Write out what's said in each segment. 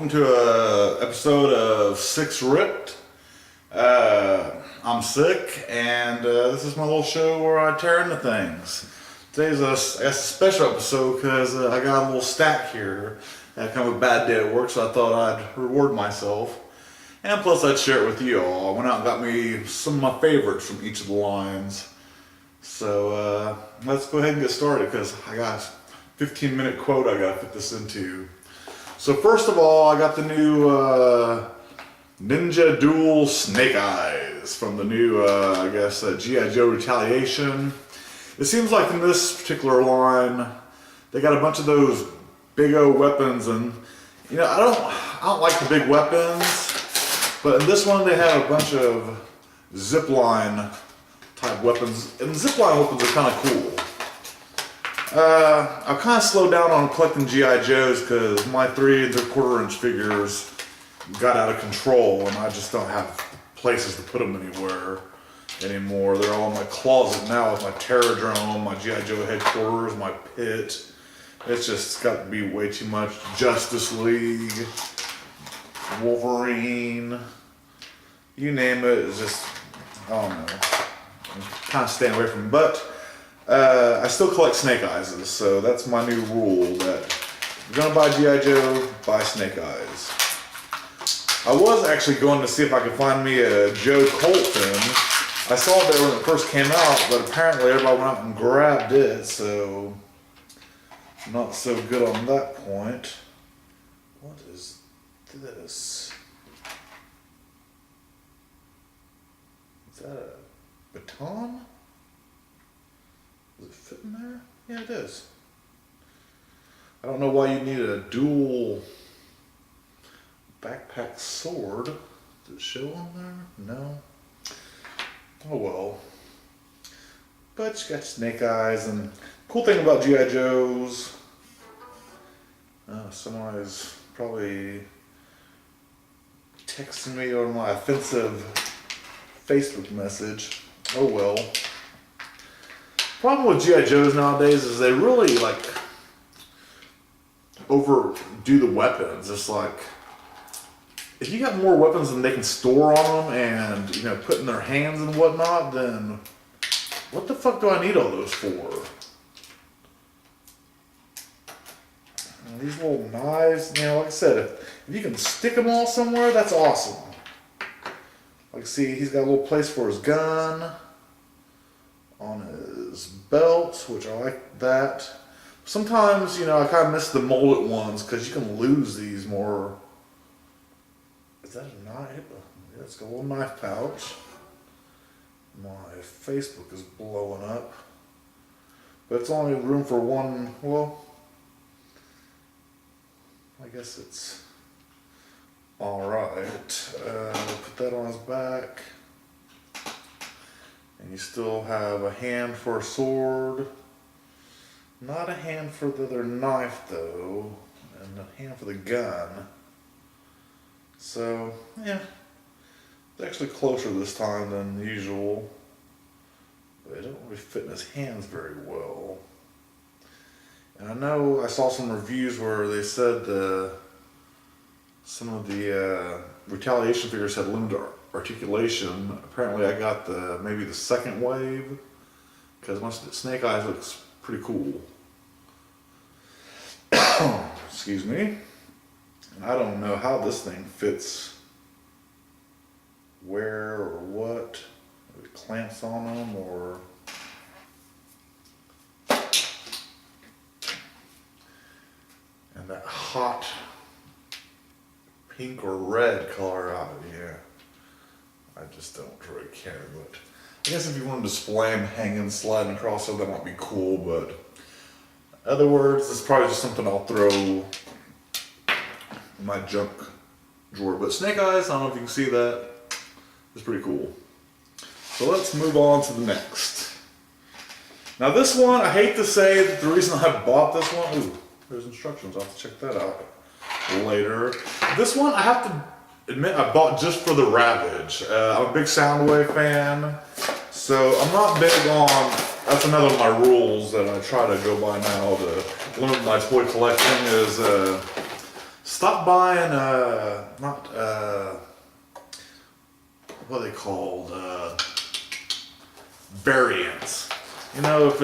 welcome to a episode of Six Ripped. I'm sick, and this is my little show where I tear into things. Today's a special episode because I got a little stack here. I had kind of a bad day at work, so I thought I'd reward myself. And plus I'd share it with you all. I went out and got me some of my favorites from each of the lines. So let's go ahead and get started because I got a 15-minute quote I gotta fit this into. So first of all, I got the new Ninja Dual Snake Eyes from the new, G.I. Joe Retaliation. It seems like in this particular line, they got a bunch of those big O weapons, and you know, I don't like the big weapons, but in this one they have a bunch of zipline type weapons, and zipline weapons are kind of cool. I've kind of slowed down on collecting G.I. Joes because my 3 3/4 inch figures got out of control, and I just don't have places to put them anywhere anymore. They're all in my closet now with my Terradrome, my G.I. Joe headquarters, my pit. It's just got to be way too much. Justice League, Wolverine, you name it. It's just, I don't know. I'm kind of staying away from it. But I still collect Snake Eyes, so that's my new rule, that if you're gonna buy G.I. Joe, buy Snake Eyes. I was actually going to see if I could find me a Joe Colton. I saw it there when it first came out, but apparently everybody went out and grabbed it, so not so good on that point. What is this? Is that a baton? Does it fit in there? Yeah, it is. I don't know why you need a dual backpack sword. Does it show on there? No. Oh well. But you got Snake Eyes, and cool thing about G.I. Joes, somebody's probably texting me on my offensive Facebook message. Oh well. Problem with G.I. Joes nowadays is they really overdo the weapons. It's like, if you got more weapons than they can store on them and, you know, put in their hands and whatnot, then what the fuck do I need all those for? And these little knives, you know, like I said, if you can stick them all somewhere, that's awesome. Like, see, he's got a little place for his gun on his belt, which I like that. Sometimes, you know, I kind of miss the molded ones because you can lose these more. Is that a knife? Yeah, it's got a little knife pouch. My Facebook is blowing up. But it's only room for one. Well, I guess it's alright. Put that on his back. And you still have a hand for a sword. Not a hand for the other knife though. And a hand for the gun. So, yeah. It's actually closer this time than usual. But it don't really fit in his hands very well. And I know I saw some reviews where they said some of the Retaliation figures had limited articulation. Apparently I got maybe the second wave, because my Snake Eyes looks pretty cool. Excuse me. And I don't know how this thing fits where or what. If it clamps on them or... And that hot pink or red color out of here. I just don't really care, but I guess if you want to display them hanging, sliding across, so that might be cool, but in other words, it's probably just something I'll throw in my junk drawer. But Snake Eyes, I don't know if you can see that, it's pretty cool. So let's move on to the next. Now this one, I hate to say that the reason I bought this one, ooh, there's instructions, I'll have to check that out later. This one, I have to admit, I bought just for the Ravage. I'm a big Soundwave fan, so I'm not big on, that's another of my rules that I try to go by now to limit my toy collecting is stop buying, what are they called? Variants. You know, if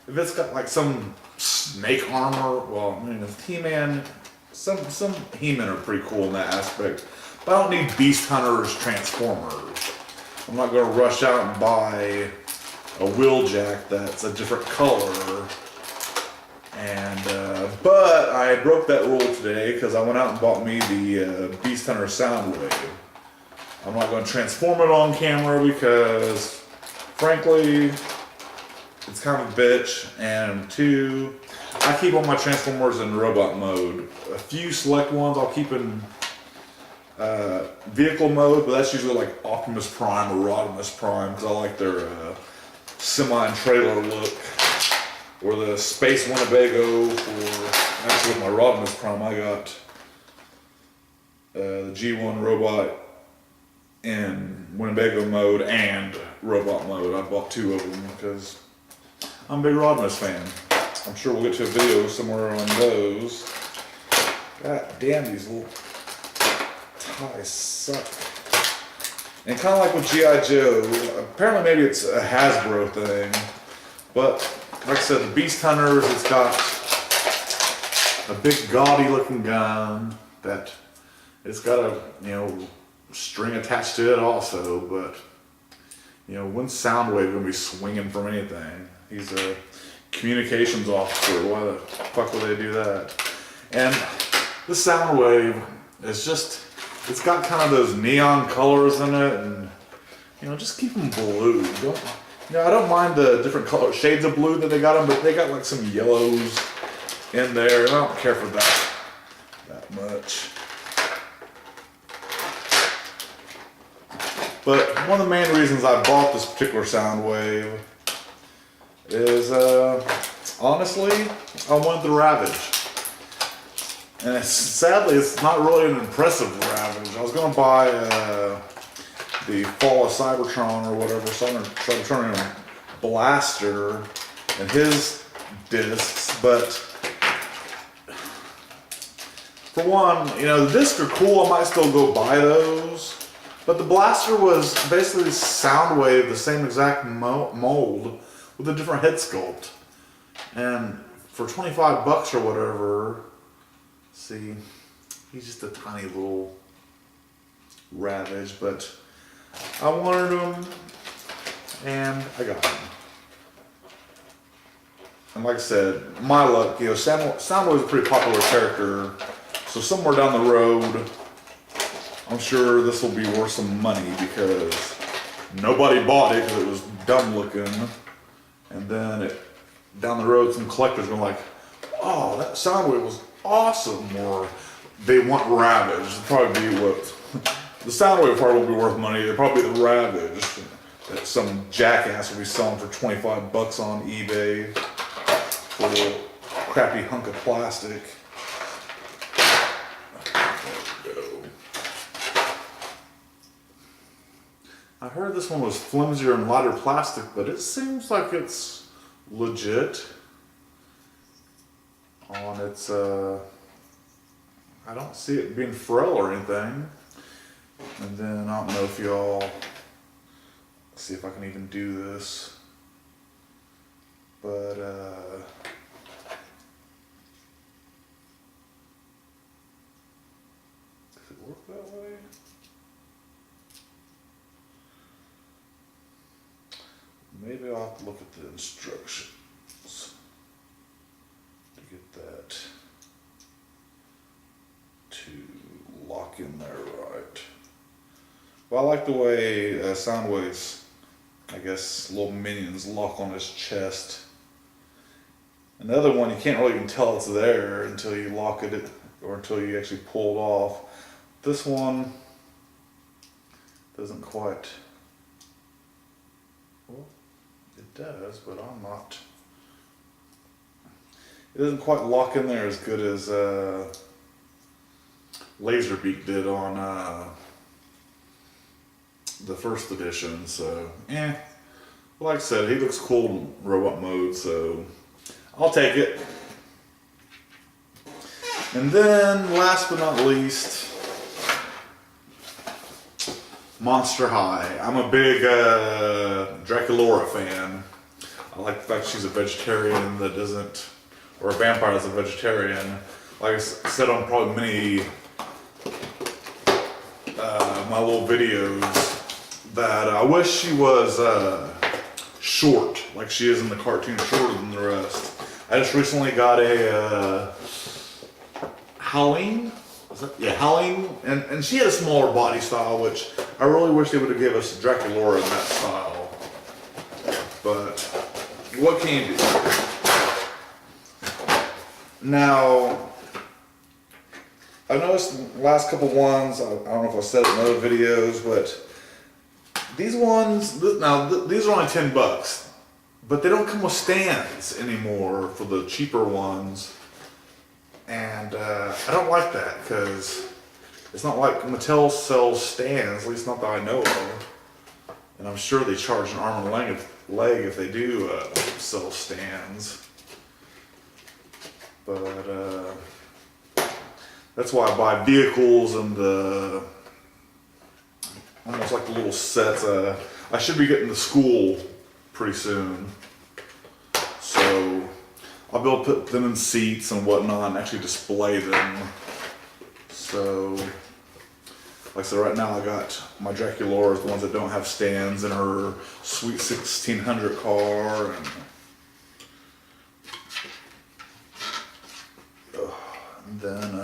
it's got like some snake armor, well, I mean, He-Man, some He-Men are pretty cool in that aspect. But I don't need Beast Hunters Transformers. I'm not going to rush out and buy a Wheeljack that's a different color. And but I broke that rule today because I went out and bought me the Beast Hunter Soundwave. I'm not going to transform it on camera because, frankly, it's kind of a bitch. And two, I keep all my Transformers in robot mode. A few select ones I'll keep in vehicle mode, but that's usually like Optimus Prime or Rodimus Prime because I like their semi and trailer look. Or the Space Winnebago for, actually with my Rodimus Prime, I got the G1 robot in Winnebago mode and robot mode. I bought two of them because I'm a big Rodimus fan. I'm sure we'll get to a video somewhere on those. God damn, these little ties suck. And kind of like with G.I. Joe, apparently maybe it's a Hasbro thing, but like I said, the Beast Hunters, it's got a big gaudy looking gun that it's got a, string attached to it also, but, when's Soundwave gonna be swinging from anything? He's a communications officer, why the fuck would they do that? And the Soundwave is just, it's got kind of those neon colors in it, and, just keep them blue. I don't mind the different color shades of blue that they got them, but they got like some yellows in there, and I don't care for that much. But one of the main reasons I bought this particular Soundwave is, honestly, I wanted the Ravage. And sadly, it's not really an impressive Ravage. I was going to buy the Fall of Cybertron or whatever, Cybertron Blaster and his discs, but for one, the discs are cool, I might still go buy those, but the Blaster was basically Soundwave, the same exact mold with a different head sculpt, and for $25 or whatever, see, he's just a tiny little Ravage, but I wanted them, and I got them. And like I said, my luck, Soundwave is a pretty popular character, so somewhere down the road, I'm sure this will be worth some money because nobody bought it because it was dumb looking, and then down the road, some collectors are like, oh, that Soundwave was awesome, or they want Ravage. It'll probably be what. The Soundwave part won't be worth money. It'll probably be the Ravage that some jackass will be selling for $25 on eBay for a little crappy hunk of plastic. There we go. I heard this one was flimsier and lighter plastic, but it seems like it's legit on its, I don't see it being frail or anything. And then I don't know if y'all, let's see if I can even do this, but does it work that way? Maybe I'll have to look at the instructions to get that to lock in there right. Well, I like the way Soundwave's, I guess, little minions lock on his chest. And the other one, you can't really even tell it's there until you lock it, or until you actually pull it off. This one doesn't quite, well, it does, but I'm not, it doesn't quite lock in there as good as Laserbeak did on the first edition, so like I said, he looks cool in robot mode, so I'll take it. And then, last but not least, Monster High. I'm a big Draculaura fan. I like the fact she's a vegetarian that doesn't, or a vampire that's a vegetarian. Like I said on probably many my little videos, that I wish she was short, like she is in the cartoon, shorter than the rest. I just recently got a Howling. Yeah, Howling, and she had a smaller body style, which I really wish they would have given us Draculaura in that style. But what can you do? Now, I noticed the last couple ones, I don't know if I said it in other videos, but these ones, now these are only $10, but they don't come with stands anymore for the cheaper ones. And I don't like that, because it's not like Mattel sells stands, at least not that I know of. And I'm sure they charge an arm and leg if they do sell stands. But that's why I buy vehicles and almost like the little sets. I should be getting to school pretty soon, so I'll be able to put them in seats and whatnot and actually display them. So, like I said, right now I got my Draculaura, the ones that don't have stands, in her sweet 1600 car, and then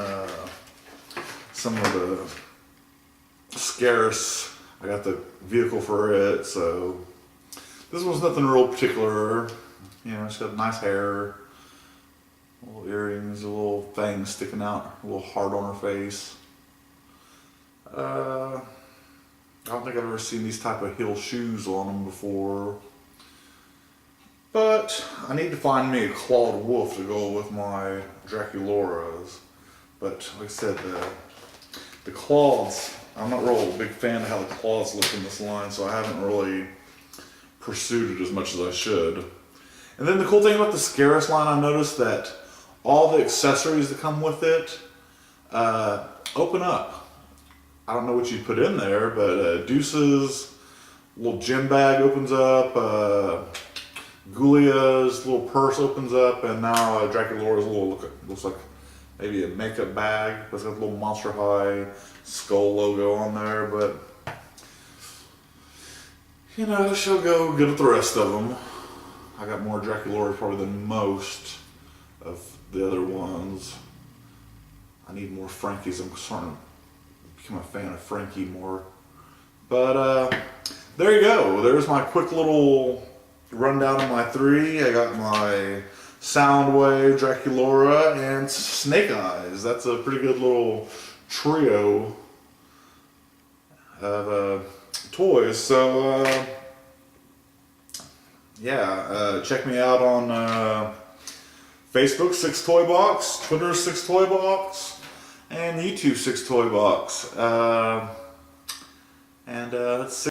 some of the scarce, I got the vehicle for it. So this one's nothing real particular. You know, it's got nice hair, little earrings, a little thing sticking out, a little heart on her face. I don't think I've ever seen these type of heel shoes on them before. But I need to find me a clawed wolf to go with my Draculauras. But like I said, the claws, I'm not real big fan of how the claws look in this line, so I haven't really pursued it as much as I should. And then the cool thing about the Scarus line, I noticed that all the accessories that come with it open up. I don't know what you put in there, but Deuce's little gym bag opens up, Gulia's little purse opens up, and now Draculaura's looks like maybe a makeup bag. It's got a little Monster High skull logo on there, but you know, she'll go good with the rest of them. I got more Draculaura probably than most of the other ones. I need more Frankies. I'm starting to become a fan of Frankie more. But there you go. There's my quick little rundown of my three. I got my Soundwave, Draculaura, and Snake Eyes. That's a pretty good little trio of toys. So yeah, check me out on Facebook, 6 Toy Box, Twitter, 6 Toy Box, and YouTube, 6 Toy Box. And that's